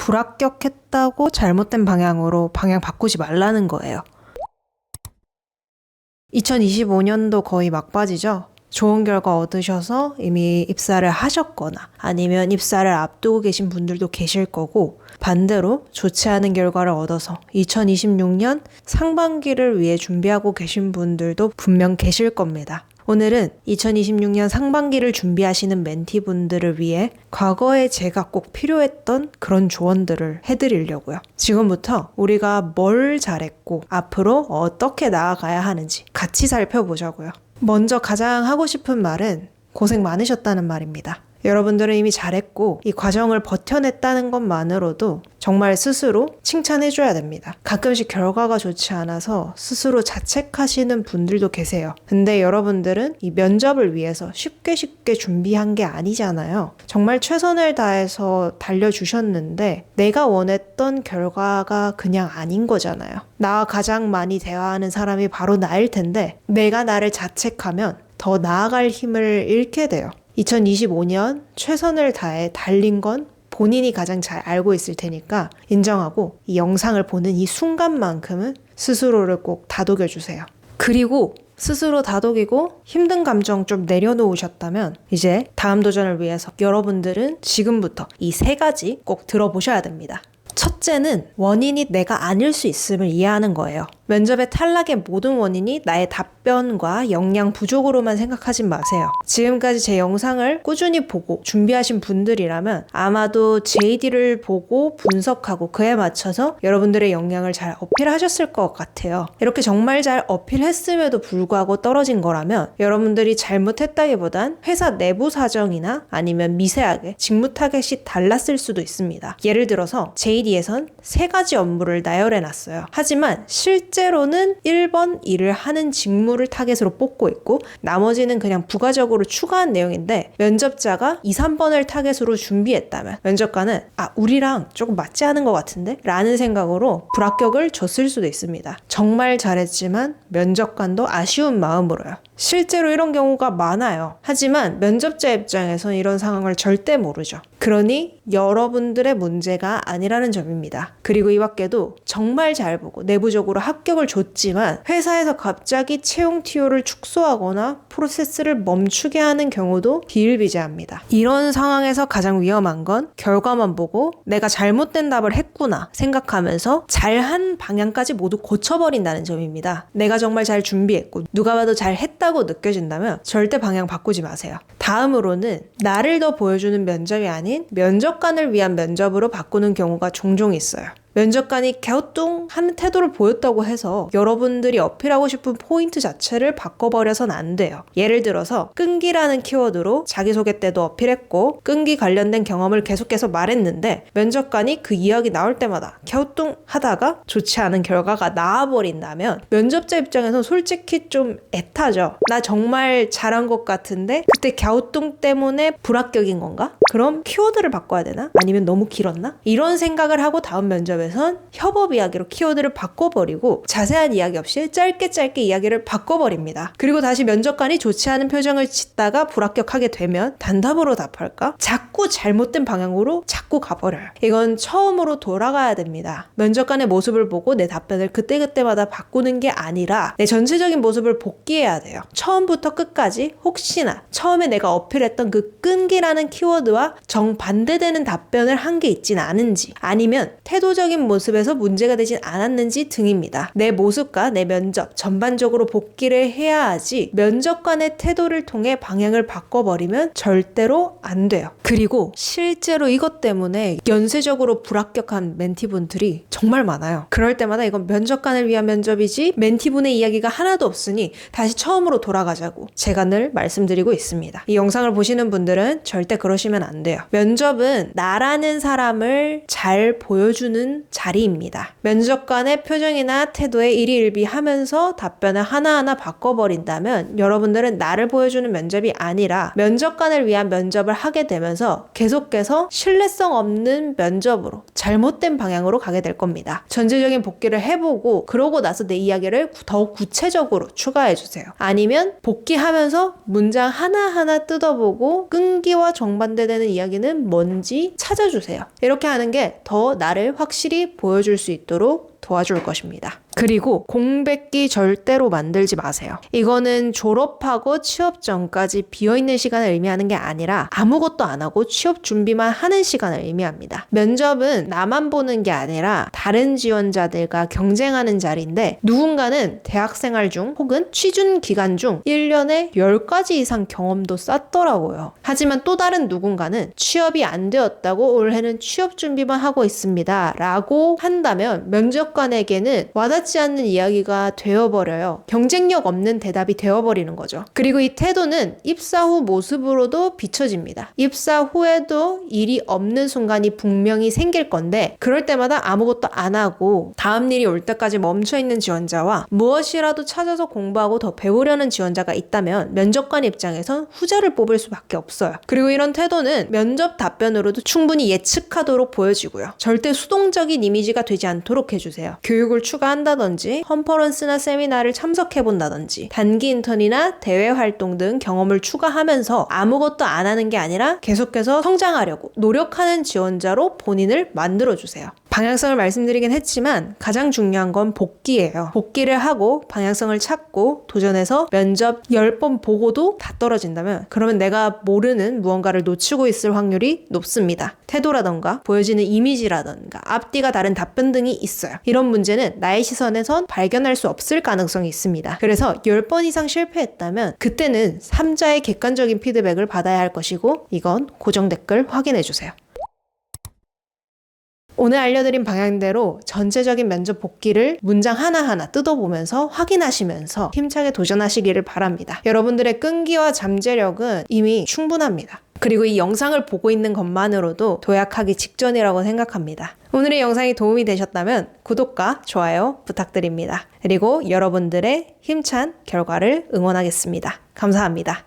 불합격했다고 잘못된 방향으로 방향 바꾸지 말라는 거예요. 2025년도 거의 막바지죠. 좋은 결과 얻으셔서 이미 입사를 하셨거나 아니면 입사를 앞두고 계신 분들도 계실 거고, 반대로 좋지 않은 결과를 얻어서 2026년 상반기를 위해 준비하고 계신 분들도 분명 계실 겁니다. 오늘은 2026년 상반기를 준비하시는 멘티분들을 위해 과거에 제가 꼭 필요했던 그런 조언들을 해드리려고요. 지금부터 우리가 뭘 잘했고 앞으로 어떻게 나아가야 하는지 같이 살펴보자고요. 먼저 가장 하고 싶은 말은 고생 많으셨다는 말입니다. 여러분들은 이미 잘했고 이 과정을 버텨냈다는 것만으로도 정말 스스로 칭찬해줘야 됩니다. 가끔씩 결과가 좋지 않아서 스스로 자책하시는 분들도 계세요. 근데 여러분들은 이 면접을 위해서 쉽게 준비한 게 아니잖아요. 정말 최선을 다해서 달려주셨는데 내가 원했던 결과가 그냥 아닌 거잖아요. 나와 가장 많이 대화하는 사람이 바로 나일 텐데 내가 나를 자책하면 더 나아갈 힘을 잃게 돼요. 2025년 최선을 다해 달린 건 본인이 가장 잘 알고 있을 테니까 인정하고 이 영상을 보는 이 순간만큼은 스스로를 꼭 다독여주세요. 그리고 스스로 다독이고 힘든 감정 좀 내려놓으셨다면 이제 다음 도전을 위해서 여러분들은 지금부터 이 3가지 꼭 들어보셔야 됩니다. 첫째는 원인이 내가 아닐 수 있음을 이해하는 거예요. 면접의 탈락의 모든 원인이 나의 답변과 역량 부족으로만 생각하지 마세요. 지금까지 제 영상을 꾸준히 보고 준비하신 분들이라면 아마도 JD를 보고 분석하고 그에 맞춰서 여러분들의 역량을 잘 어필하셨을 것 같아요. 이렇게 정말 잘 어필했음에도 불구하고 떨어진 거라면 여러분들이 잘못했다기보단 회사 내부 사정이나 아니면 미세하게 직무 타겟이 달랐을 수도 있습니다. 예를 들어서 JD에선 3가지 업무를 나열해놨어요. 하지만 실제로는 1번 일을 하는 직무를 타겟으로 뽑고 있고 나머지는 그냥 부가적으로 추가한 내용인데 면접자가 2, 3번을 타겟으로 준비했다면 면접관은 우리랑 조금 맞지 않은 것 같은데? 라는 생각으로 불합격을 줬을 수도 있습니다. 정말 잘했지만 면접관도 아쉬운 마음으로요. 실제로 이런 경우가 많아요. 하지만 면접자 입장에선 이런 상황을 절대 모르죠. 그러니 여러분들의 문제가 아니라는 점입니다. 그리고 이 밖에도 정말 잘 보고 내부적으로 합격을 줬지만 회사에서 갑자기 채용 TO를 축소하거나 프로세스를 멈추게 하는 경우도 비일비재합니다. 이런 상황에서 가장 위험한 건 결과만 보고 내가 잘못된 답을 했구나 생각하면서 잘한 방향까지 모두 고쳐버린다는 점입니다. 내가 정말 잘 준비했고 누가 봐도 잘했다고 느껴진다면 절대 방향 바꾸지 마세요. 다음으로는 나를 더 보여주는 면접이 아닌 면접관을 위한 면접으로 바꾸는 경우가 종종 있어요. 면접관이 갸우뚱하는 태도를 보였다고 해서 여러분들이 어필하고 싶은 포인트 자체를 바꿔버려선 안 돼요. 예를 들어서 끈기라는 키워드로 자기소개 때도 어필했고 끈기 관련된 경험을 계속해서 말했는데 면접관이 그 이야기 나올 때마다 갸우뚱하다가 좋지 않은 결과가 나와버린다면 면접자 입장에서 솔직히 좀 애타죠. 나 정말 잘한 것 같은데 그때 갸우뚱 때문에 불합격인 건가? 그럼 키워드를 바꿔야 되나? 아니면 너무 길었나? 이런 생각을 하고 다음 면접에선 협업 이야기로 키워드를 바꿔버리고 자세한 이야기 없이 짧게 이야기를 바꿔버립니다. 그리고 다시 면접관이 좋지 않은 표정을 짓다가 불합격하게 되면 단답으로 답할까? 자꾸 잘못된 방향으로 자꾸 가버려요. 이건 처음으로 돌아가야 됩니다. 면접관의 모습을 보고 내 답변을 그때그때마다 바꾸는 게 아니라 내 전체적인 모습을 복귀해야 돼요. 처음부터 끝까지 혹시나 처음에 내가 어필했던 그 끈기라는 키워드와 정반대되는 답변을 한 게 있진 않은지 아니면 태도적인 모습에서 문제가 되진 않았는지 등입니다. 내 모습과 내 면접 전반적으로 복귀를 해야 하지 면접관의 태도를 통해 방향을 바꿔버리면 절대로 안 돼요. 그리고 실제로 이것 때문에 연쇄적으로 불합격한 멘티분들이 정말 많아요. 그럴 때마다 이건 면접관을 위한 면접이지 멘티분의 이야기가 하나도 없으니 다시 처음으로 돌아가자고 제가 늘 말씀드리고 있습니다. 이 영상을 보시는 분들은 절대 그러시면 안 돼요. 면접은 나라는 사람을 잘 보여주는 자리입니다. 면접관의 표정이나 태도에 일희일비하면서 답변을 하나하나 바꿔버린다면 여러분들은 나를 보여주는 면접이 아니라 면접관을 위한 면접을 하게 되면서 계속해서 신뢰성 없는 면접으로 잘못된 방향으로 가게 될 겁니다. 전체적인 복귀를 해보고 그러고 나서 내 이야기를 더욱 구체적으로 추가해주세요. 아니면 복귀하면서 문장 하나하나 하나하나 뜯어보고 끈기와 정반대되는 이야기는 뭔지 찾아주세요. 이렇게 하는 게 더 나를 확실히 보여줄 수 있도록 도와줄 것입니다. 그리고 공백기 절대로 만들지 마세요. 이거는 졸업하고 취업 전까지 비어있는 시간을 의미하는 게 아니라 아무것도 안 하고 취업 준비만 하는 시간을 의미합니다. 면접은 나만 보는 게 아니라 다른 지원자들과 경쟁하는 자리인데 누군가는 대학생활 중 혹은 취준 기간 중 1년에 10가지 이상 경험도 쌓더라고요. 하지만 또 다른 누군가는 취업이 안 되었다고 올해는 취업 준비만 하고 있습니다 라고 한다면 면접관에게는 와닿지 않는 이야기가 되어버려요. 경쟁력 없는 대답이 되어버리는 거죠. 그리고 이 태도는 입사 후 모습으로도 비춰집니다. 입사 후에도 일이 없는 순간이 분명히 생길 건데 그럴 때마다 아무것도 안 하고 다음 일이 올 때까지 멈춰있는 지원자와 무엇이라도 찾아서 공부하고 더 배우려는 지원자가 있다면 면접관 입장에선 후자를 뽑을 수밖에 없어요. 그리고 이런 태도는 면접 답변으로도 충분히 예측하도록 보여지고요. 절대 수동적인 이미지가 되지 않도록 해주세요. 교육을 추가한다든지 컨퍼런스나 세미나를 참석해본다든지 단기 인턴이나 대외 활동 등 경험을 추가하면서 아무것도 안 하는 게 아니라 계속해서 성장하려고 노력하는 지원자로 본인을 만들어주세요. 방향성을 말씀드리긴 했지만 가장 중요한 건 복기예요. 복기를 하고 방향성을 찾고 도전해서 면접 10번 보고도 다 떨어진다면 그러면 내가 모르는 무언가를 놓치고 있을 확률이 높습니다. 태도라던가 보여지는 이미지라던가 앞뒤가 다른 답변 등이 있어요. 이런 문제는 나의 시선에선 발견할 수 없을 가능성이 있습니다. 그래서 10번 이상 실패했다면 그때는 3자의 객관적인 피드백을 받아야 할 것이고 이건 고정 댓글 확인해주세요. 오늘 알려드린 방향대로 전체적인 면접 복기를 문장 하나하나 뜯어보면서 확인하시면서 힘차게 도전하시기를 바랍니다. 여러분들의 끈기와 잠재력은 이미 충분합니다. 그리고 이 영상을 보고 있는 것만으로도 도약하기 직전이라고 생각합니다. 오늘의 영상이 도움이 되셨다면 구독과 좋아요 부탁드립니다. 그리고 여러분들의 힘찬 결과를 응원하겠습니다. 감사합니다.